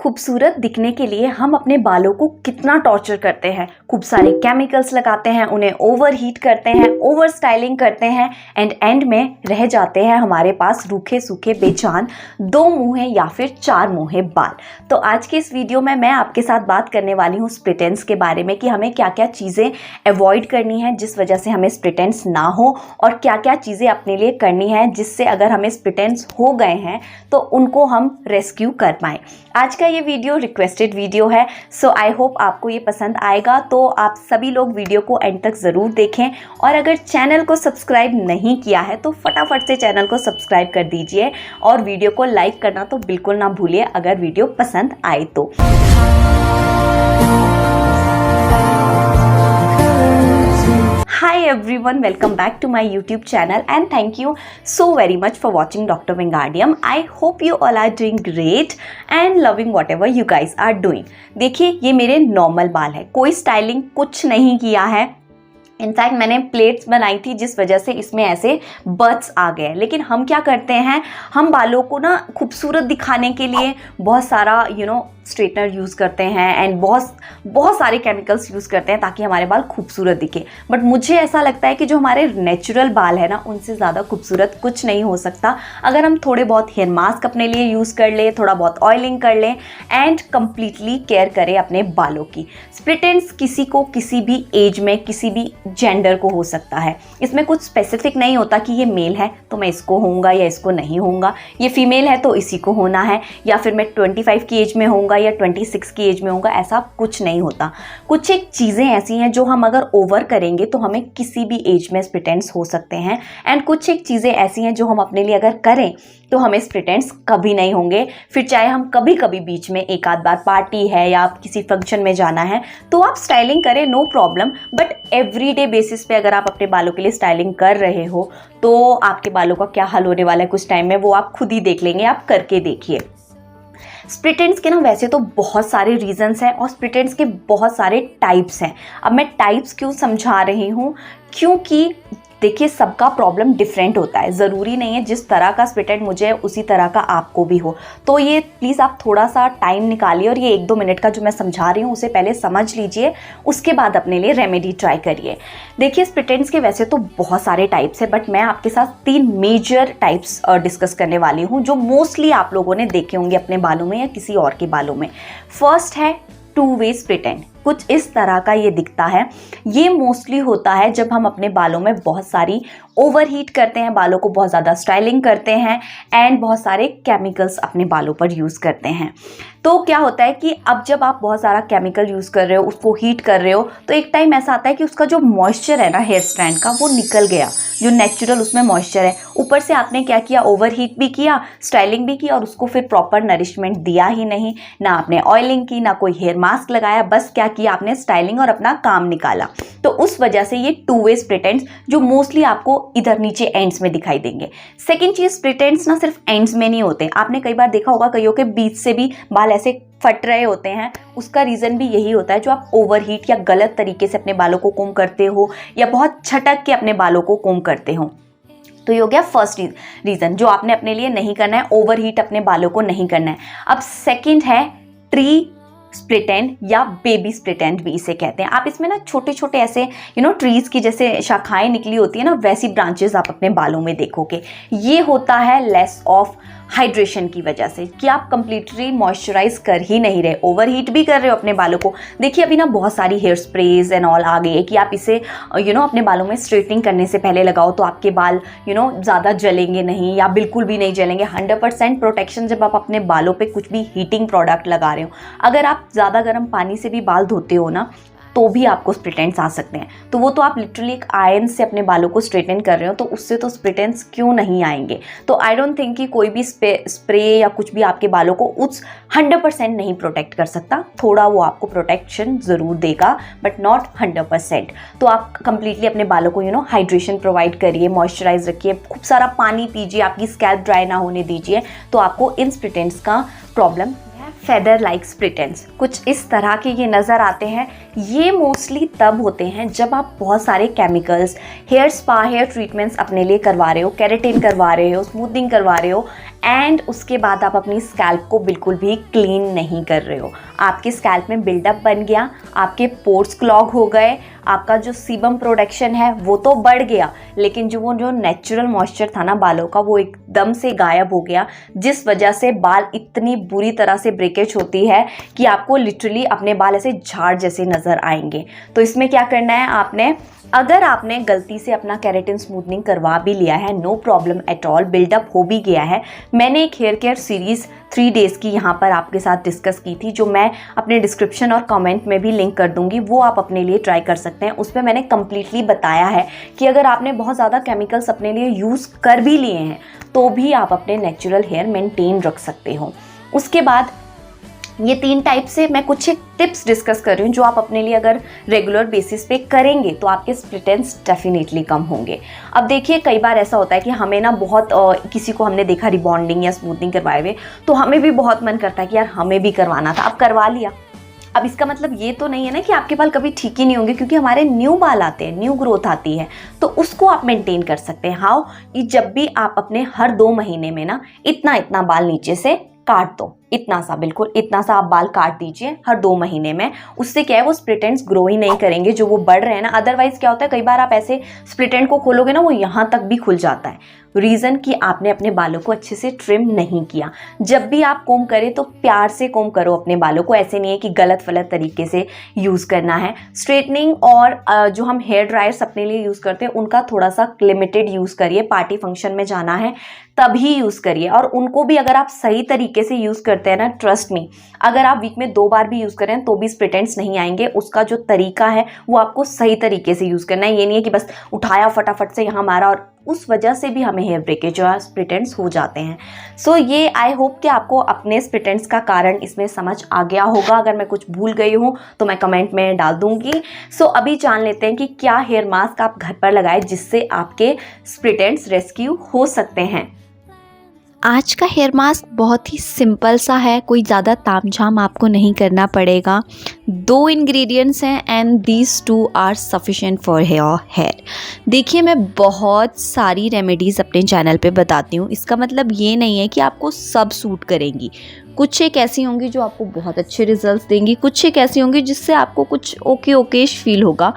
खूबसूरत दिखने के लिए हम अपने बालों को कितना टॉर्चर करते हैं। खूब सारे केमिकल्स लगाते हैं, उन्हें ओवर हीट करते हैं, ओवर स्टाइलिंग करते हैं एंड एंड में रह जाते हैं हमारे पास रूखे सूखे बेजान 2 मुँहे या फिर 4 मुँहे बाल। तो आज के इस वीडियो में मैं आपके साथ बात करने वाली हूँ स्प्लिट एंड्स के बारे में कि हमें क्या क्या चीज़ें अवॉइड करनी है जिस वजह से हमें स्प्लिट एंड्स ना हो, और क्या क्या चीज़ें अपने लिए करनी है जिससे अगर हमें स्प्लिट एंड्स हो गए हैं तो उनको हम रेस्क्यू कर पाएँ। आज का ये वीडियो रिक्वेस्टेड वीडियो है, सो आई होप आपको ये पसंद आएगा। तो आप सभी लोग वीडियो को एंड तक ज़रूर देखें, और अगर चैनल को सब्सक्राइब नहीं किया है तो फटाफट से चैनल को सब्सक्राइब कर दीजिए और वीडियो को लाइक करना तो बिल्कुल ना भूलिए अगर वीडियो पसंद आए तो। Hi everyone, welcome back to my YouTube channel and thank you so very much for watching Dr. Wingardium. I hope you all are doing great and loving whatever you guys are doing. देखिए ये मेरे normal बाल है, कोई styling कुछ नहीं किया है। इनफैक्ट मैंने प्लेट्स बनाई थी जिस वजह से इसमें ऐसे बर्ड्स आ गए। लेकिन हम क्या करते हैं, हम बालों को ना खूबसूरत दिखाने के लिए बहुत सारा स्ट्रेटनर यूज़ करते हैं एंड बहुत सारे केमिकल्स यूज़ करते हैं ताकि हमारे बाल खूबसूरत दिखे। बट मुझे ऐसा लगता है कि जो हमारे नेचुरल बाल है ना, उनसे ज़्यादा खूबसूरत कुछ नहीं हो सकता अगर हम थोड़े बहुत हेयर मास्क अपने लिए यूज़ कर ले, थोड़ा बहुत ऑयलिंग कर लें एंड कम्प्लीटली केयर करें अपने बालों की। स्प्लिट एंड्स किसी को किसी भी एज में किसी भी जेंडर को हो सकता है। इसमें कुछ स्पेसिफिक नहीं होता कि ये मेल है तो मैं इसको होऊंगा या इसको नहीं होऊंगा, ये फीमेल है तो इसी को होना है, या फिर मैं 25 की एज में होऊंगा या 26 की एज में होगा, ऐसा कुछ नहीं होता। कुछ एक चीज़ें ऐसी हैं जो हम अगर ओवर करेंगे तो हमें किसी भी एज में स्प्लिट एंड्स हो सकते हैं, एंड कुछ एक चीज़ें ऐसी हैं जो हम अपने लिए अगर करें तो हमें स्प्लिट एंड्स कभी नहीं होंगे। फिर चाहे हम कभी कभी बीच में एक आध बार पार्टी है या आप किसी फंक्शन में जाना है तो आप स्टाइलिंग करें, no problem. But everyday basis पे अगर आप अपने बालों के लिए स्टाइलिंग कर रहे हो तो आपके बालों का क्या हाल होने वाला है कुछ टाइम में, वो आप खुद ही देख लेंगे, आप करके देखिए। स्प्लिट एंड्स के ना वैसे तो बहुत सारे रीजंस हैं और स्प्लिट एंड्स के बहुत सारे टाइप्स हैं। अब मैं टाइप्स क्यों समझा रही हूँ, क्योंकि देखिए सबका प्रॉब्लम डिफरेंट होता है। ज़रूरी नहीं है जिस तरह का स्प्लिट एंड मुझे उसी तरह का आपको भी हो। तो ये प्लीज़ आप थोड़ा सा टाइम निकालिए और ये 1-2 मिनट का जो मैं समझा रही हूँ उसे पहले समझ लीजिए, उसके बाद अपने लिए रेमेडी ट्राई करिए। देखिए स्प्लिट एंड्स के वैसे तो बहुत सारे टाइप्स हैं, बट मैं आपके साथ 3 मेजर टाइप्स डिस्कस करने वाली हूँ जो मोस्टली आप लोगों ने देखे होंगे अपने बालों में या किसी और के बालों में। फर्स्ट है 2-वे स्प्लिट एंड। कुछ इस तरह का ये दिखता है। ये मोस्टली होता है जब हम अपने बालों में बहुत सारी ओवर हीट करते हैं, बालों को बहुत ज़्यादा स्टाइलिंग करते हैं एंड बहुत सारे केमिकल्स अपने बालों पर यूज़ करते हैं। तो क्या होता है कि अब जब आप बहुत सारा केमिकल यूज़ कर रहे हो, उसको हीट कर रहे हो, तो एक टाइम ऐसा आता है कि उसका जो मॉइस्चर है ना हेयर स्ट्रैंड का, वो निकल गया, जो नेचुरल उसमें मॉइस्चर है। ऊपर से आपने क्या किया, ओवर हीट भी किया, स्टाइलिंग भी की और उसको फिर प्रॉपर नरिशमेंट दिया ही नहीं, ना आपने ऑयलिंग की, ना कोई हेयर मास्क लगाया, बस क्या किया आपने, स्टाइलिंग और अपना काम निकाला। तो उस वजह से ये 2-वे स्प्लिट एंड्स जो मोस्टली आपको इधर नीचे एंड्स में दिखाई देंगे। सेकंड चीज, स्प्लिट एंड्स ना सिर्फ एंड्स में नहीं होते। आपने कई बार देखा होगा कईयों के बीच से भी बाल ऐसे फट रहे होते हैं। उसका रीज़न भी यही होता है, जो आप ओवर हीट या गलत तरीके से अपने बालों को कोम करते हो या बहुत छटक के अपने बालों को कोम करते हो। तो ये हो गया फर्स्ट रीज़न जो आपने अपने लिए नहीं करना है, ओवर हीट अपने बालों को नहीं करना है। अब सेकेंड है ट्री स्प्लिट एंड या बेबी स्प्लिट एंड भी इसे कहते हैं। आप इसमें ना छोटे छोटे ऐसे ट्रीज की जैसे शाखाएं निकली होती है ना, वैसी ब्रांचेस आप अपने बालों में देखोगे। ये होता है लेस ऑफ हाइड्रेशन की वजह से कि आप कंप्लीटली मॉइस्चराइज कर ही नहीं रहे, ओवर हीट भी कर रहे हो अपने बालों को। देखिए अभी ना बहुत सारी हेयर स्प्रेज एंड ऑल आ गई है कि आप इसे अपने बालों में स्ट्रेटनिंग करने से पहले लगाओ तो आपके बाल ज़्यादा जलेंगे नहीं या बिल्कुल भी नहीं जलेंगे। 100% प्रोटेक्शन जब आप अपने बालों पे कुछ भी हीटिंग प्रोडक्ट लगा रहे हो। अगर आप ज़्यादा गर्म पानी से भी बाल धोते हो ना तो भी आपको स्प्लिट एंड्स आ सकते हैं। तो वो तो आप लिटरली एक आयरन से अपने बालों को स्ट्रेटन कर रहे हो, तो उससे तो स्प्लिट एंड्स क्यों नहीं आएंगे। तो आई डोंट थिंक कि कोई भी स्प्रे या कुछ भी आपके बालों को उस 100% नहीं प्रोटेक्ट कर सकता। थोड़ा वो आपको प्रोटेक्शन ज़रूर देगा बट नॉट 100%। तो आप कंप्लीटली अपने बालों को हाइड्रेशन प्रोवाइड करिए, मॉइस्चराइज रखिए, खूब सारा पानी पीजिए, आपकी स्कैल्प ड्राई ना होने दीजिए, तो आपको इन स्प्लिट एंड्स का प्रॉब्लम फेदर लाइक स्प्लिटेंस, कुछ इस तरह के ये नज़र आते हैं। ये मोस्टली तब होते हैं जब आप बहुत सारे chemicals, hair spa, hair treatments अपने लिए करवा रहे हो, केराटिन करवा रहे हो, स्मूथनिंग करवा रहे हो, एंड उसके बाद आप अपनी स्कैल्प को बिल्कुल भी क्लीन नहीं कर रहे हो। आपके स्कैल्प में बिल्डअप बन गया, आपके पोर्स क्लॉग हो गए, आपका जो सीबम प्रोडक्शन है वो तो बढ़ गया, लेकिन जो नेचुरल मॉइस्चर था ना बालों का, वो एकदम से गायब हो गया, जिस वजह से बाल इतनी बुरी तरह से ब्रेकेज होती है कि आपको लिटरली अपने बाल ऐसे झाड़ जैसे नज़र आएंगे। तो इसमें क्या करना है, अगर आपने गलती से अपना केराटिन स्मूथनिंग करवा भी लिया है, no problem at all, buildup हो भी गया है। मैंने एक हेयर केयर सीरीज़ 3 डेज़ की यहाँ पर आपके साथ डिस्कस की थी, जो मैं अपने डिस्क्रिप्शन और कमेंट में भी लिंक कर दूंगी, वो आप अपने लिए ट्राई कर सकते हैं। उसमें मैंने कम्प्लीटली बताया है कि अगर आपने बहुत ज़्यादा केमिकल्स अपने लिए यूज़ कर भी लिए हैं तो भी आप अपने नेचुरल हेयर मेंटेन रख सकते हो। उसके बाद ये 3 टाइप से मैं कुछ एक टिप्स डिस्कस कर रही हूँ, जो आप अपने लिए अगर रेगुलर बेसिस पे करेंगे तो आपके स्प्लिट एंड्स डेफिनेटली कम होंगे। अब देखिए, कई बार ऐसा होता है कि हमें ना बहुत किसी को हमने देखा रिबॉन्डिंग या स्मूथनिंग करवाए हुए, तो हमें भी बहुत मन करता है कि यार हमें भी करवाना था, अब करवा लिया। अब इसका मतलब ये तो नहीं है ना कि आपके बाल कभी ठीक ही नहीं होंगे, क्योंकि हमारे न्यू बाल आते हैं, न्यू ग्रोथ आती है, तो उसको आप मेंटेन कर सकते हैं। हाउ कि जब भी आप अपने हर 2 महीने में ना इतना बाल नीचे से काट दो, इतना सा, बिल्कुल इतना सा आप बाल काट दीजिए हर 2 महीने में। उससे क्या है, वो स्प्लिट एंड्स ग्रो ही नहीं करेंगे जो वो बढ़ रहे हैं ना। अदरवाइज क्या होता है, कई बार आप ऐसे स्प्लिट एंड को खोलोगे ना, वो यहाँ तक भी खुल जाता है। रीज़न कि आपने अपने बालों को अच्छे से ट्रिम नहीं किया। जब भी आप कोम करें तो प्यार से कोम करो अपने बालों को, ऐसे नहीं है कि गलत फलत तरीके से यूज़ करना है। स्ट्रेटनिंग और जो हम हेयर ड्रायर्स अपने लिए यूज़ करते हैं उनका थोड़ा सा लिमिटेड यूज़ करिए। पार्टी फंक्शन में जाना है तभी यूज़ करिए, और उनको भी अगर आप सही तरीके से यूज़ करते हैं ना, ट्रस्ट मी, अगर आप वीक में 2 बार भी यूज़ करें तो भी स्प्लिट एंड्स नहीं आएंगे। उसका जो तरीका है वो आपको सही तरीके से यूज़ करना है। ये नहीं है कि बस उठाया फटाफट से यहाँ मारा, और उस वजह से भी हमें हेयर ब्रेकेज और स्प्लिट एंड्स हो जाते हैं। सो ये आई होप कि आपको अपने स्प्लिट एंड्स का कारण इसमें समझ आ गया होगा। अगर मैं कुछ भूल गई हूँ तो मैं कमेंट में डाल दूंगी। सो अभी जान लेते हैं कि क्या हेयर मास्क आप घर पर लगाएं जिससे आपके स्प्लिट एंड्स रेस्क्यू हो सकते हैं। आज का हेयर मास्क बहुत ही सिंपल सा है, कोई ज़्यादा तामझाम आपको नहीं करना पड़ेगा। 2 इंग्रेडिएंट्स हैं and these 2 are sufficient for hair. देखिए, मैं बहुत सारी रेमेडीज़ अपने चैनल पे बताती हूँ, इसका मतलब ये नहीं है कि आपको सब सूट करेंगी। कुछ एक ऐसी होंगी जो आपको बहुत अच्छे रिजल्ट्स देंगी, कुछ एक ऐसी होंगी जिससे आपको कुछ ओकेश फील होगा।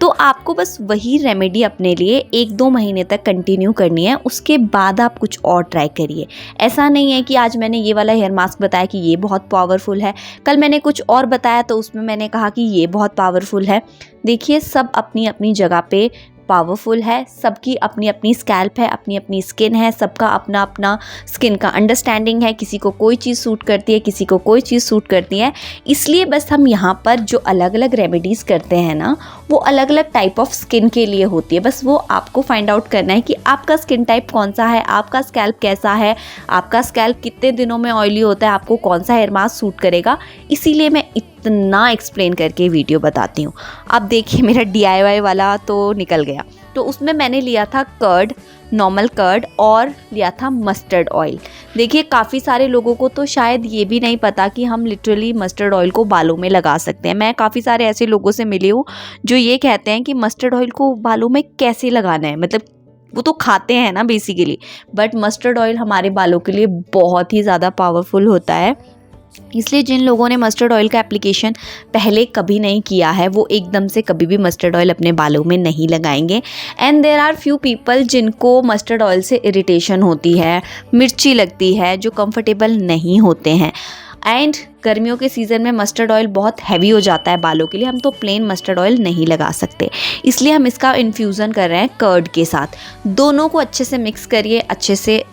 तो आपको बस वही रेमेडी अपने लिए 1-2 महीने तक कंटिन्यू करनी है, उसके बाद आप कुछ और ट्राई करिए। ऐसा नहीं है कि आज मैंने ये वाला हेयर मास्क बताया कि ये बहुत पावरफुल है, कल मैंने कुछ और बताया तो उसमें मैंने कहा कि ये बहुत पावरफुल है। देखिए, सब अपनी अपनी जगह पे पावरफुल है, सबकी अपनी अपनी स्कैल्प है, अपनी अपनी स्किन है, सबका अपना अपना स्किन का अंडरस्टैंडिंग है। किसी को कोई चीज़ सूट करती है, किसी को कोई चीज़ सूट करती है। इसलिए बस हम यहाँ पर जो अलग अलग रेमेडीज़ करते हैं ना, वो अलग अलग टाइप ऑफ स्किन के लिए होती है। बस वो आपको फाइंड आउट करना है कि आपका स्किन टाइप कौन सा है, आपका स्कैल्प कैसा है, आपका स्कैल्प कितने दिनों में ऑयली होता है, आपको कौन सा हेयर मास्क सूट करेगा। इसीलिए मैं इतना एक्सप्लेन करके वीडियो बताती हूँ। अब देखिए, मेरा DIY वाला तो निकल गया। तो उसमें मैंने लिया था कर्ड, नॉर्मल कर्ड, और लिया था मस्टर्ड ऑयल। देखिए, काफ़ी सारे लोगों को तो शायद ये भी नहीं पता कि हम लिटरली मस्टर्ड ऑयल को बालों में लगा सकते हैं। मैं काफ़ी सारे ऐसे लोगों से मिली हूँ जो ये कहते हैं कि मस्टर्ड ऑयल को बालों में कैसे लगाना है, मतलब वो तो खाते हैं ना बेसिकली, बट मस्टर्ड ऑयल हमारे बालों के लिए बहुत ही ज़्यादा पावरफुल होता है। इसलिए जिन लोगों ने मस्टर्ड ऑयल का एप्लीकेशन पहले कभी नहीं किया है, वो एकदम से कभी भी मस्टर्ड ऑयल अपने बालों में नहीं लगाएंगे। And there are few people जिनको मस्टर्ड ऑयल से इरिटेशन होती है, मिर्ची लगती है, जो कंफर्टेबल नहीं होते हैं। एंड गर्मियों के सीज़न में मस्टर्ड ऑयल बहुत हैवी हो जाता है बालों के लिए, हम तो प्लेन मस्टर्ड ऑयल नहीं लगा सकते। इसलिए हम इसका इन्फ्यूज़न कर रहे हैं कर्ड के साथ। दोनों को अच्छे से मिक्स करिए, अच्छे से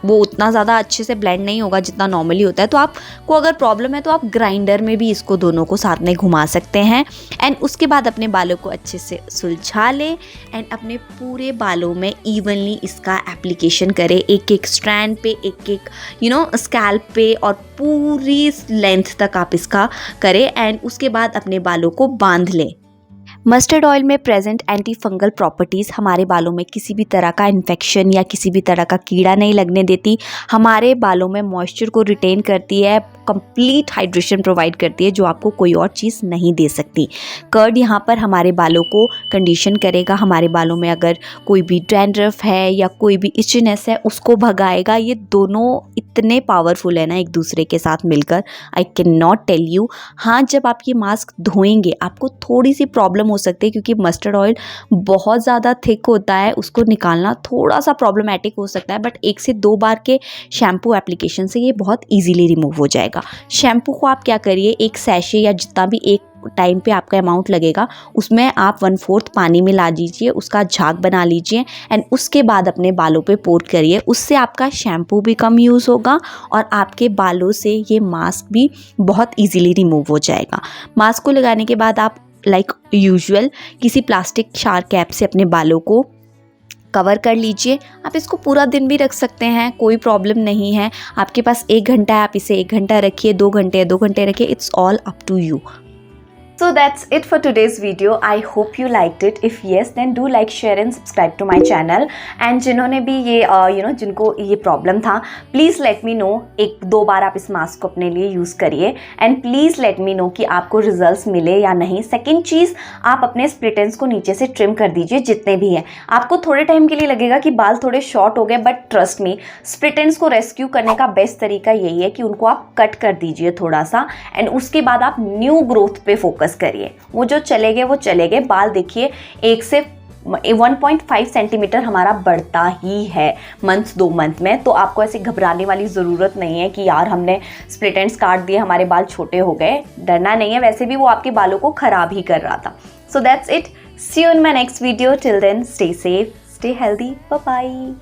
वो उतना ज़्यादा अच्छे से ब्लेंड नहीं होगा जितना नॉर्मली होता है। तो आपको अगर प्रॉब्लम है तो आप ग्राइंडर में भी इसको दोनों को साथ में घुमा सकते हैं। एंड उसके बाद अपने बालों को अच्छे से सुलझा लें एंड अपने पूरे बालों में इवनली इसका एप्लीकेशन करें, एक एक स्ट्रैंड पे, एक एक स्कैल्प पे, और पूरी लेंथ तक आप इसका करें। एंड उसके बाद अपने बालों को बांध लें। मस्टर्ड ऑयल में प्रेजेंट एंटी फंगल प्रॉपर्टीज़ हमारे बालों में किसी भी तरह का इन्फेक्शन या किसी भी तरह का कीड़ा नहीं लगने देती, हमारे बालों में मॉइस्चर को रिटेन करती है, कंप्लीट हाइड्रेशन प्रोवाइड करती है जो आपको कोई और चीज़ नहीं दे सकती। कर्ड यहाँ पर हमारे बालों को कंडीशन करेगा, हमारे बालों में अगर कोई भी डैंड्रफ है या कोई भी इचनेस है उसको भगाएगा। ये दोनों इतने पावरफुल है ना एक दूसरे के साथ मिलकर, I can not tell you. हाँ, जब आप ये मास्क धोएंगे आपको थोड़ी सी प्रॉब्लम हो सकती है क्योंकि मस्टर्ड ऑयल बहुत ज़्यादा थिक होता है, उसको निकालना थोड़ा सा प्रॉब्लमेटिक हो सकता है, बट 1 से 2 बार के शैम्पू एप्लीकेशन से ये बहुत ईजीली रिमूव हो जाएगा। शैम्पू को आप क्या करिए, एक सैशे या जितना भी एक टाइम पे आपका अमाउंट लगेगा उसमें आप 1/4 पानी मिला दीजिए, उसका झाग बना लीजिए एंड उसके बाद अपने बालों पे पोर करिए। उससे आपका शैम्पू भी कम यूज़ होगा और आपके बालों से ये मास्क भी बहुत इजीली रिमूव हो जाएगा। मास्क को लगाने के बाद आप लाइक यूजुअल किसी प्लास्टिक शार कैप से अपने बालों को कवर कर लीजिए। आप इसको पूरा दिन भी रख सकते हैं, कोई प्रॉब्लम नहीं है। आपके पास 1 घंटा है, आप इसे 1 घंटा रखिए, 2 घंटे 2 घंटे रखिए, it's all up to you. So that's it for today's video. I hope you liked it. If yes, then do like, share and subscribe to my channel. And जिन्होंने भी ये जिनको ये प्रॉब्लम था, प्लीज़ लेट मी नो। 1-2 बार आप इस mask को अपने लिए यूज़ करिए and please let me know कि आपको रिजल्ट्स मिले या नहीं। सेकेंड चीज़, आप अपने स्प्लिट एंड्स को नीचे से ट्रिम कर दीजिए जितने भी हैं। आपको थोड़े टाइम के लिए लगेगा कि बाल थोड़े शॉर्ट हो गए, but trust me, split ends को रेस्क्यू करने का बेस्ट तरीका यही है कि उनको आप कट कर दीजिए थोड़ा सा एंड उसके बाद आप न्यू ग्रोथ पे फोकस करिए। वो जो चले गए वो चले गए। बाल देखिए 1 से 1.5 सेंटीमीटर हमारा बढ़ता ही है मंथ 2 मंथ में, तो आपको ऐसे घबराने वाली ज़रूरत नहीं है कि यार हमने स्प्लिट एंड्स काट दिए, हमारे बाल छोटे हो गए। डरना नहीं है, वैसे भी वो आपके बालों को ख़राब ही कर रहा था। So that's it, see you in my next video. Till then stay safe, stay healthy, bye bye.